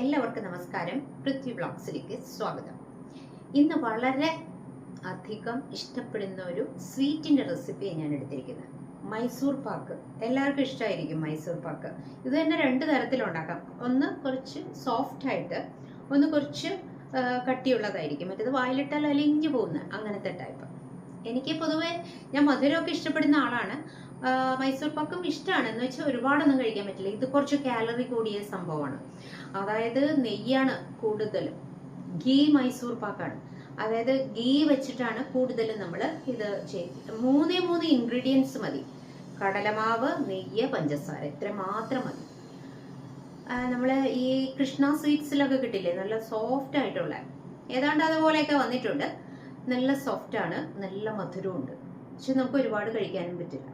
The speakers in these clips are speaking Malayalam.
എല്ലാവർക്കും നമസ്കാരം. പൃഥ്വി വ്ളോഗ്സിലേക്ക് സ്വാഗതം. ഇന്ന് വളരെ അധികം ഇഷ്ടപ്പെടുന്ന ഒരു സ്വീറ്റിൻ്റെ റെസിപ്പിയാണ് ഞാൻ എടുത്തിരിക്കുന്നത്. മൈസൂർ പാക്ക്. എല്ലാവർക്കും ഇഷ്ടമായിരിക്കും മൈസൂർ പാക്ക്. ഇത് തന്നെ രണ്ട് തരത്തിലുണ്ടാക്കാം. ഒന്ന് കുറച്ച് സോഫ്റ്റായിട്ട്, ഒന്ന് കുറച്ച് കട്ടിയുള്ളതായിരിക്കും. മറ്റേത് വായിലിട്ടാൽ അലിഞ്ഞു പോകുന്ന അങ്ങനത്തെ ടൈപ്പ്. എനിക്ക് പൊതുവേ ഞാൻ മധുരമൊക്കെ ഇഷ്ടപ്പെടുന്ന ആളാണ്. മൈസൂർ പാക്കും ഇഷ്ടമാണ്. എന്ന് വെച്ചാൽ ഒരുപാടൊന്നും കഴിക്കാൻ പറ്റില്ല. ഇത് കുറച്ച് കാലറി കൂടിയ സംഭവമാണ്. അതായത് നെയ്യാണ് കൂടുതൽ. ഗീ മൈസൂർ പാക്കാണ്. അതായത് ഗീ വെച്ചിട്ടാണ് കൂടുതലും നമ്മൾ ഇത് ചെയ്യുന്നത്. മൂന്ന് ഇൻഗ്രീഡിയൻസ് മതി. കടലമാവ്, നെയ്യ്, പഞ്ചസാര, ഇത്ര മാത്രം മതി. നമ്മൾ ഈ കൃഷ്ണ സ്വീറ്റ്സിലൊക്കെ കിട്ടില്ലേ, നല്ല സോഫ്റ്റ് ആയിട്ടുള്ള, ഏതാണ്ട് അതുപോലെയൊക്കെ വന്നിട്ടുണ്ട്. നല്ല സോഫ്റ്റാണ്, നല്ല മധുരമുണ്ട്. പക്ഷെ നമുക്ക് ഒരുപാട് കഴിക്കാനും പറ്റില്ല.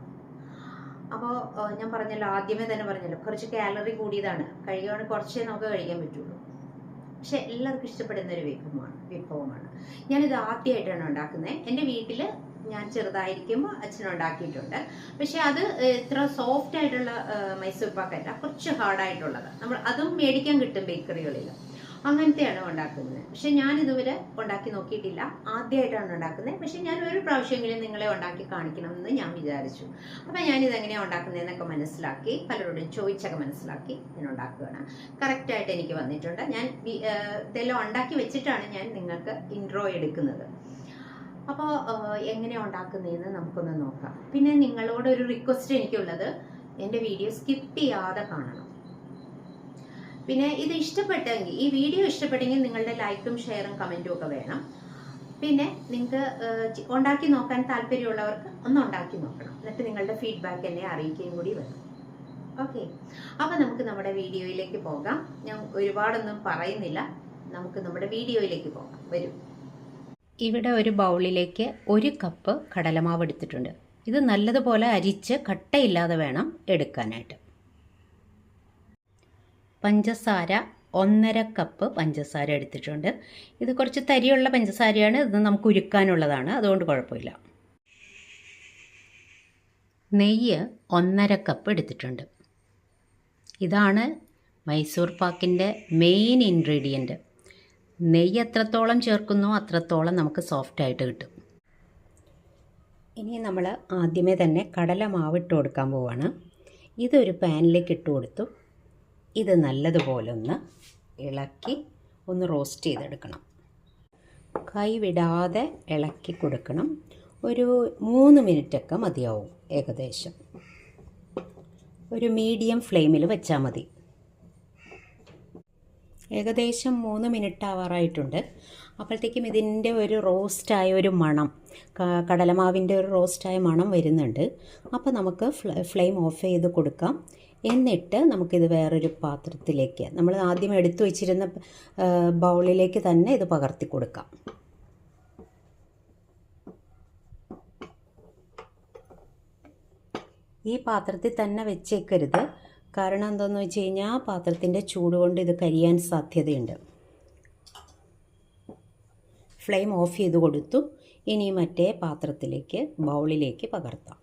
അപ്പോൾ ഞാൻ പറഞ്ഞല്ലോ, ആദ്യമേ തന്നെ പറഞ്ഞല്ലോ, കുറച്ച് കാലറി കൂടിയതാണ്. കഴിയുകയാണെങ്കിൽ കുറച്ചേ നമുക്ക് കഴിക്കാൻ പറ്റുള്ളൂ. പക്ഷെ എല്ലാവർക്കും ഇഷ്ടപ്പെടുന്ന ഒരു വിഭവമാണ്. ഞാനിത് ആദ്യമായിട്ടാണ് ഉണ്ടാക്കുന്നത്. എൻ്റെ വീട്ടിൽ ഞാൻ ചെറുതായിരിക്കുമ്പോൾ അച്ഛനുണ്ടാക്കിയിട്ടുണ്ട്. പക്ഷെ അത് ഇത്ര സോഫ്റ്റ് ആയിട്ടുള്ള മൈസൂർ പാക്കല്ല, കുറച്ച് ഹാർഡായിട്ടുള്ളത്. നമ്മൾ അതും മേടിക്കാൻ കിട്ടും ബേക്കറികളിൽ. അങ്ങനത്തെയാണ് ഉണ്ടാക്കുന്നത്. പക്ഷെ ഞാൻ ഇതുവരെ ഉണ്ടാക്കി നോക്കിയിട്ടില്ല. ആദ്യമായിട്ടാണ് ഉണ്ടാക്കുന്നത്. പക്ഷെ ഞാൻ ഒരു പ്രാവശ്യമെങ്കിലും നിങ്ങളെ ഉണ്ടാക്കി കാണിക്കണം എന്ന് ഞാൻ വിചാരിച്ചു. അപ്പം ഞാനിതെങ്ങനെയാണ് ഉണ്ടാക്കുന്നതെന്നൊക്കെ മനസ്സിലാക്കി, പലരോടും ചോദിച്ചൊക്കെ മനസ്സിലാക്കി ഞാൻ ഉണ്ടാക്കുകയാണ്. കറക്റ്റായിട്ട് എനിക്ക് വന്നിട്ടുണ്ട്. ഞാൻ ഇതെല്ലാം ഉണ്ടാക്കി വെച്ചിട്ടാണ് ഞാൻ നിങ്ങൾക്ക് ഇൻട്രോ എടുക്കുന്നത്. അപ്പോൾ എങ്ങനെയാണ് ഉണ്ടാക്കുന്നതെന്ന് നമുക്കൊന്ന് നോക്കാം. പിന്നെ നിങ്ങളോടൊരു റിക്വസ്റ്റ് എനിക്കുള്ളത്, എൻ്റെ വീഡിയോ സ്കിപ്പ് ചെയ്യാതെ കാണണം. പിന്നെ ഇത് ഇഷ്ടപ്പെട്ടെങ്കിൽ, ഈ വീഡിയോ ഇഷ്ടപ്പെട്ടെങ്കിൽ നിങ്ങളുടെ ലൈക്കും ഷെയറും കമൻറ്റും ഒക്കെ വേണം. പിന്നെ നിങ്ങൾക്ക് ഉണ്ടാക്കി നോക്കാൻ താല്പര്യമുള്ളവർക്ക് ഒന്ന് ഉണ്ടാക്കി നോക്കണം. എന്നിട്ട് നിങ്ങളുടെ ഫീഡ്ബാക്ക് എന്നെ അറിയിക്കുകയും കൂടി വേണം. ഓക്കെ, അപ്പോൾ നമുക്ക് നമ്മുടെ വീഡിയോയിലേക്ക് പോകാം. ഞാൻ ഒരുപാടൊന്നും പറയുന്നില്ല, നമുക്ക് നമ്മുടെ വീഡിയോയിലേക്ക് പോകാം. വരും. ഇവിടെ ഒരു ബൗളിലേക്ക് 1 കപ്പ് കടലമാവ് എടുത്തിട്ടുണ്ട്. ഇത് നല്ലതുപോലെ അരിച്ച് കട്ടയില്ലാതെ വേണം എടുക്കാനായിട്ട്. പഞ്ചസാര 1.5 കപ്പ് പഞ്ചസാര എടുത്തിട്ടുണ്ട്. ഇത് കുറച്ച് തരിയുള്ള പഞ്ചസാരയാണ്. ഇത് നമുക്ക് ഉരുക്കാനുള്ളതാണ്, അതുകൊണ്ട് കുഴപ്പമില്ല. നെയ്യ് 1.5 കപ്പ് എടുത്തിട്ടുണ്ട്. ഇതാണ് മൈസൂർ പാക്കിൻ്റെ മെയിൻ ഇൻഗ്രീഡിയൻറ്റ്. നെയ്യ് എത്രത്തോളം ചേർക്കുന്നോ അത്രത്തോളം നമുക്ക് സോഫ്റ്റായിട്ട് കിട്ടും. ഇനി നമ്മൾ ആദ്യമേ തന്നെ കടലമാവ് ഇട്ട് കൊടുക്കാൻ പോവാണ്. ഇതൊരു പാനിലേക്ക് ഇട്ട് കൊടുത്തു. ഇത് നല്ലതുപോലെ ഒന്ന് ഇളക്കി ഒന്ന് റോസ്റ്റ് ചെയ്തെടുക്കണം. കൈ വിടാതെ ഇളക്കി കൊടുക്കണം. ഒരു 3 മിനിറ്റൊക്കെ മതിയാവും ഏകദേശം. ഒരു മീഡിയം ഫ്ലെയിമിൽ വെച്ചാൽ മതി. ഏകദേശം 3 മിനിറ്റ് ആവാറായിട്ടുണ്ട്. അപ്പോഴത്തേക്കും ഇതിൻ്റെ ഒരു റോസ്റ്റായ ഒരു മണം, കടലമാവിൻ്റെ ഒരു റോസ്റ്റായ മണം വരുന്നുണ്ട്. അപ്പോൾ നമുക്ക് ഫ്ലെയിം ഓഫ് ചെയ്ത് കൊടുക്കാം. എന്നിട്ട് നമുക്കിത് വേറൊരു പാത്രത്തിലേക്ക്, നമ്മൾ ആദ്യം എടുത്തു വച്ചിരുന്ന ബൗളിലേക്ക് തന്നെ ഇത് പകർത്തി കൊടുക്കാം. ഈ പാത്രത്തിൽ തന്നെ വെച്ചേക്കരുത്. കാരണം എന്താണെന്ന് വെച്ച് കഴിഞ്ഞാൽ ആ പാത്രത്തിൻ്റെ ചൂട് കൊണ്ട് ഇത് കരിയാൻ സാധ്യതയുണ്ട്. ഫ്ലെയിം ഓഫ് ചെയ്ത് കൊടുത്തു. ഇനി മറ്റേ പാത്രത്തിലേക്ക്, ബൗളിലേക്ക് പകർത്താം.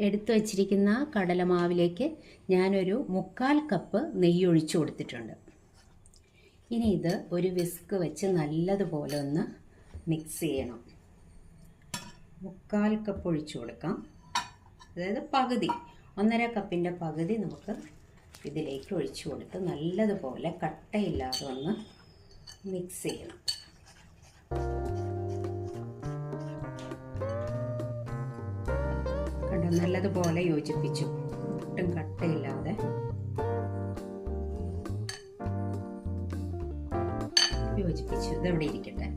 എടുത്തു വച്ചിരിക്കുന്ന കടലമാവിലേക്ക് ഞാനൊരു 1/4 കപ്പ് നെയ്യ് ഒഴിച്ചു കൊടുത്തിട്ടുണ്ട്. ഇനി ഇത് ഒരു വിസ്ക് വെച്ച് നല്ലതുപോലെ ഒന്ന് മിക്സ് ചെയ്യണം. 1/4 കപ്പ് ഒഴിച്ചു കൊടുക്കാം. അതായത് പകുതി, 1.5 കപ്പിൻ്റെ പകുതി നമുക്ക് ഇതിലേക്ക് ഒഴിച്ചു കൊടുത്ത് നല്ലതുപോലെ കട്ടയില്ലാതെ ഒന്ന് മിക്സ് ചെയ്യണം. നല്ലതുപോലെ യോജിപ്പിച്ചു, ഒട്ടും കട്ടയില്ലാതെ യോജിപ്പിച്ചു. ഇതവിടെ ഇരിക്കട്ടെ.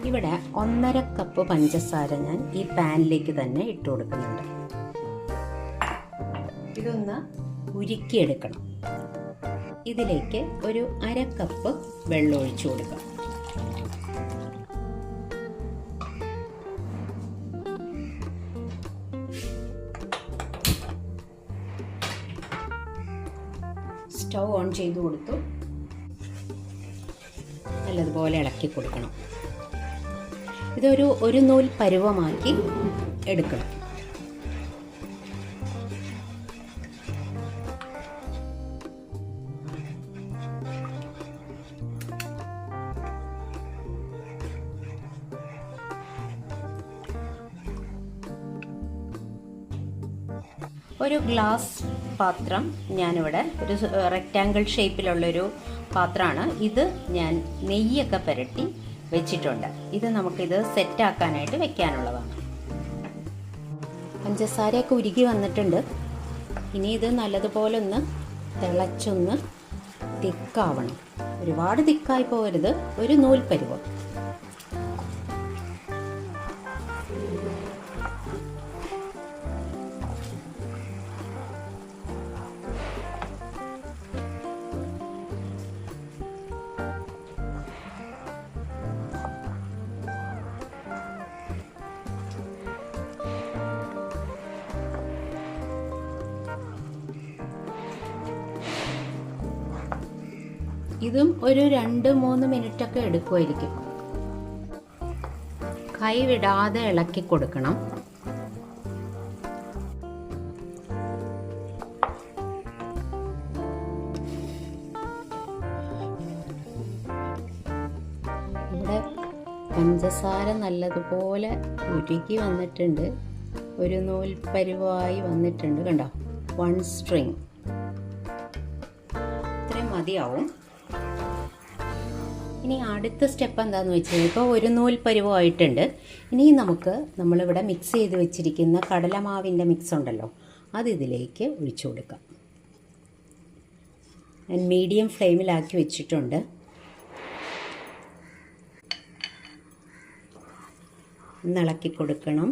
ഇവിടെ 1.5 കപ്പ് പഞ്ചസാര ഞാൻ ഈ പാനിലേക്ക് തന്നെ ഇട്ട് കൊടുക്കുന്നുണ്ട്. ഇതൊന്ന് ഉരുക്കിയെടുക്കണം. ഇതിലേക്ക് ഒരു 1/2 കപ്പ് വെള്ളം ഒഴിച്ചു കൊടുക്കാം. സ്റ്റൗ ഓൺ ചെയ്ത് കൊടുത്തു. നല്ലതുപോലെ ഇളക്കി കൊടുക്കണം. ഒരു നൂൽ പരുവമാക്കി എടുക്കണം. ഒരു ഗ്ലാസ് പാത്രം ഞാനിവിടെ ഒരു റെക്റ്റാങ്കിൾ ഷേപ്പിലുള്ളൊരു പാത്രമാണ്. ഇത് ഞാൻ നെയ്യൊക്കെ പുരട്ടി വെച്ചിട്ടുണ്ട്. ഇത് നമുക്കിത് സെറ്റാക്കാനായിട്ട് വെക്കാനുള്ളതാണ്. പഞ്ചസാരയൊക്കെ ഉരുകി വന്നിട്ടുണ്ട്. ഇനി ഇത് നല്ലതുപോലെ ഒന്ന് തിളച്ചൊന്ന് തിക്കാവണം. ഒരുപാട് തിക്കായി പോകരുത്, ഒരു നൂൽ പരുവം. ഇതും ഒരു 2-3 മിനിറ്റൊക്കെ എടുക്കുമായിരിക്കും. കൈ വിടാതെ ഇളക്കി കൊടുക്കണം. ഇവിടെ പഞ്ചസാര നല്ലതുപോലെ ഉരുക്കി വന്നിട്ടുണ്ട്. ഒരു നൂൽ പരുവായി വന്നിട്ടുണ്ട്. കണ്ടോ, 1 സ്ട്രിങ്. ഇത്രയും മതിയാവും. ഇനി അടുത്ത സ്റ്റെപ്പ് എന്താണെന്ന് വെച്ചാൽ, ഇപ്പോൾ ഒരു നൂൽ പരുവമായിട്ടുണ്ട്. ഇനി നമ്മളിവിടെ മിക്സ് ചെയ്ത് വെച്ചിരിക്കുന്ന കടലമാവിൻ്റെ മിക്സ് ഉണ്ടല്ലോ, അത് ഇതിലേക്ക് ഒഴിച്ചു കൊടുക്കാം. ഞാൻ മീഡിയം ഫ്ലെയിമിലാക്കി വെച്ചിട്ടുണ്ട്. ഇളക്കി കൊടുക്കണം.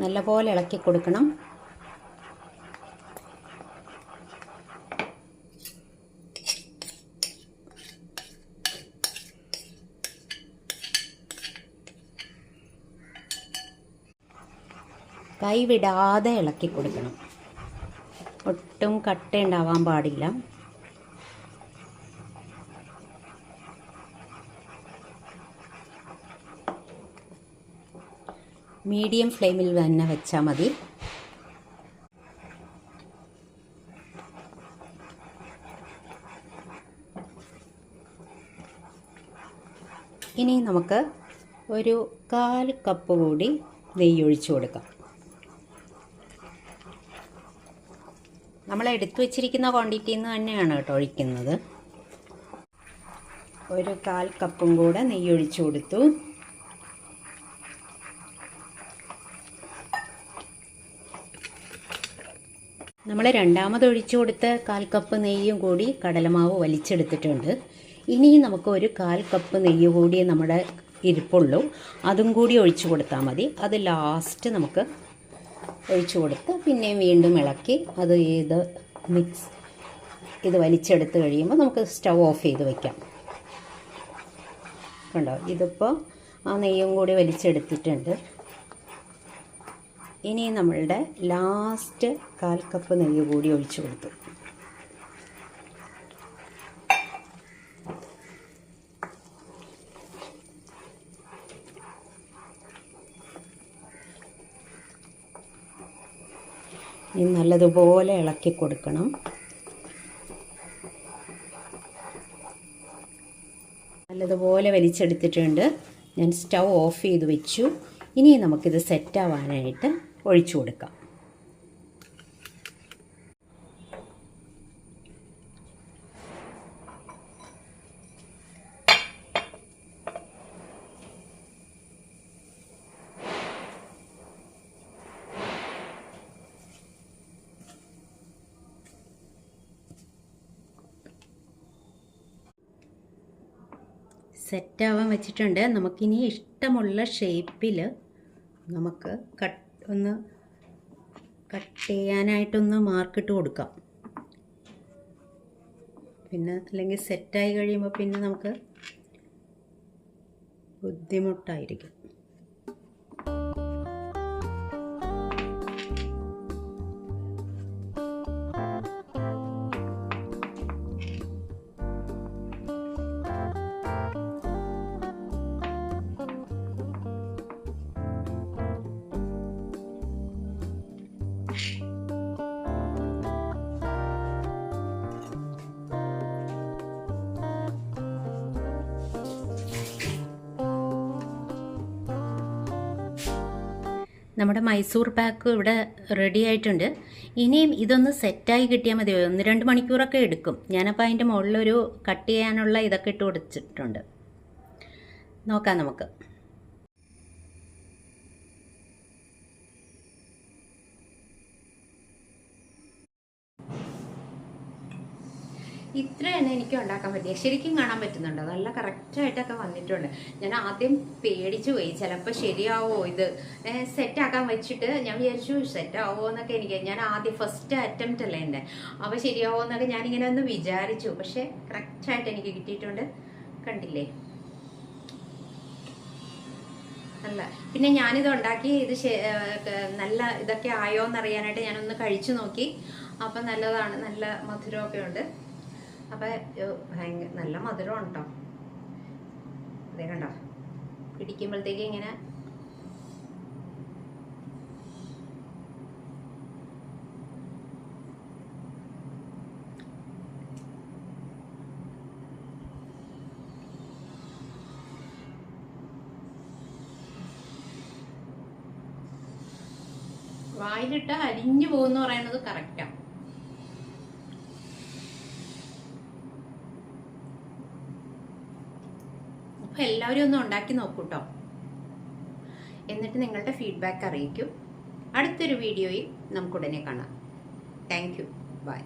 നല്ലപോലെ ഇളക്കി കൊടുക്കണം. കൈ വിടാതെ ഇളക്കി കൊടുക്കണം. ഒട്ടും കട്ട ഉണ്ടാവാൻ പാടില്ല. മീഡിയം ഫ്ലെയിമിൽ തന്നെ വെച്ചാൽ മതി. ഇനി നമുക്ക് ഒരു 1/4 കപ്പ് കൂടി നെയ്യ് ഒഴിച്ചു കൊടുക്കാം. നമ്മൾ എടുത്തു വച്ചിരിക്കുന്ന ക്വാണ്ടിറ്റിയിൽ നിന്ന് തന്നെയാണ് കേട്ടോ ഒഴിക്കുന്നത്. ഒരു 1/4 കപ്പും കൂടെ നെയ്യ് ഒഴിച്ചു കൊടുത്തു. നമ്മൾ രണ്ടാമത് ഒഴിച്ചു കൊടുത്ത 1/4 കപ്പ് നെയ്യും കൂടി കടലമാവ് വലിച്ചെടുത്തിട്ടുണ്ട്. ഇനി നമുക്ക് ഒരു 1/4 കപ്പ് നെയ്യ് കൂടി നമ്മുടെ ഇരിപ്പുള്ളൂ. അതും കൂടി ഒഴിച്ചു കൊടുത്താൽ മതി. അത് ലാസ്റ്റ് നമുക്ക് ഒഴിച്ചു കൊടുത്ത് പിന്നെയും വീണ്ടും ഇളക്കി ഇത് വലിച്ചെടുത്ത് കഴിയുമ്പോൾ നമുക്ക് സ്റ്റൗ ഓഫ് ചെയ്ത് വയ്ക്കാം. കണ്ടോ, ഇതിപ്പോൾ ആ നെയ്യും കൂടി വലിച്ചെടുത്തിട്ടുണ്ട്. ഇനി നമ്മളുടെ ലാസ്റ്റ് 1/4 കപ്പ് നെയ്യ് കൂടി ഒഴിച്ചു കൊടുത്തു. ഇനി നല്ലതുപോലെ ഇളക്കി കൊടുക്കണം. നല്ലതുപോലെ വലിച്ചെടുത്തിട്ടുണ്ട്. ഞാൻ സ്റ്റൗ ഓഫ് ചെയ്ത് വെച്ചു. ഇനി നമുക്കിത് സെറ്റാവാനായിട്ട് ഒഴിച്ചു കൊടുക്കാം. സെറ്റാവാൻ വെച്ചിട്ടുണ്ട്. നമുക്കിനി ഇഷ്ടമുള്ള ഷേപ്പിൽ നമുക്ക് ഒന്ന് കട്ട് ചെയ്യാനായിട്ടൊന്ന് മാർക്കിട്ട് കൊടുക്കാം. പിന്നെ അല്ലെങ്കിൽ സെറ്റായി കഴിയുമ്പോൾ പിന്നെ നമുക്ക് ബുദ്ധിമുട്ടായിരിക്കും. നമ്മുടെ മൈസൂർ പാക്ക് ഇവിടെ റെഡി ആയിട്ടുണ്ട്. ഇനിയും ഇതൊന്ന് സെറ്റായി കിട്ടിയാൽ മതി. 1-2 മണിക്കൂറൊക്കെ എടുക്കും. ഞാനപ്പോൾ അതിൻ്റെ മുകളിലൊരു കട്ട് ചെയ്യാനുള്ള ഇതൊക്കെ ഇട്ട് കൊടുത്തിട്ടുണ്ട്. നോക്കാം നമുക്ക്. ഇത്രയാണ് എനിക്ക് ഉണ്ടാക്കാൻ പറ്റിയത്. ശരിക്കും കാണാൻ പറ്റുന്നുണ്ട്, നല്ല കറക്റ്റായിട്ടൊക്കെ വന്നിട്ടുണ്ട്. ഞാൻ ആദ്യം പേടിച്ചു പോയി, ചിലപ്പോൾ ശരിയാവോ ഇത് സെറ്റാക്കാൻ വെച്ചിട്ട്. ഞാൻ വിചാരിച്ചു സെറ്റാവോ എന്നൊക്കെ. ഞാൻ ആദ്യം ഫസ്റ്റ് അറ്റംപ്റ്റ് അല്ലേ എൻ്റെ, അപ്പോൾ ശരിയാവോ എന്നൊക്കെ ഞാനിങ്ങനെ ഒന്ന് വിചാരിച്ചു. പക്ഷേ കറക്റ്റായിട്ട് എനിക്ക് കിട്ടിയിട്ടുണ്ട്. കണ്ടില്ലേ, നല്ല. പിന്നെ ഞാനിത് ഉണ്ടാക്കി ഇത് നല്ല ഇതൊക്കെ ആയോ എന്നറിയാനായിട്ട് ഞാനൊന്ന് കഴിച്ചു നോക്കി. അപ്പം നല്ലതാണ്, നല്ല മധുരമൊക്കെ ഉണ്ട്. അപ്പം ഭയങ്കര നല്ല മധുരമാണ് കേട്ടോ. അതേ കണ്ടോ, പിടിക്കുമ്പോഴത്തേക്ക് ഇങ്ങനെ വായിലിട്ട് അരിഞ്ഞു പോകുന്ന പറയുന്നത് കറക്റ്റാണ്. അപ്പോൾ എല്ലാവരും ഒന്ന് ഉണ്ടാക്കി നോക്കൂ കേട്ടോ. എന്നിട്ട് നിങ്ങളുടെ ഫീഡ്ബാക്ക് അറിയിക്കും. അടുത്തൊരു വീഡിയോയിൽ നമുക്കുടനെ കാണാം. Thank you. ബൈ.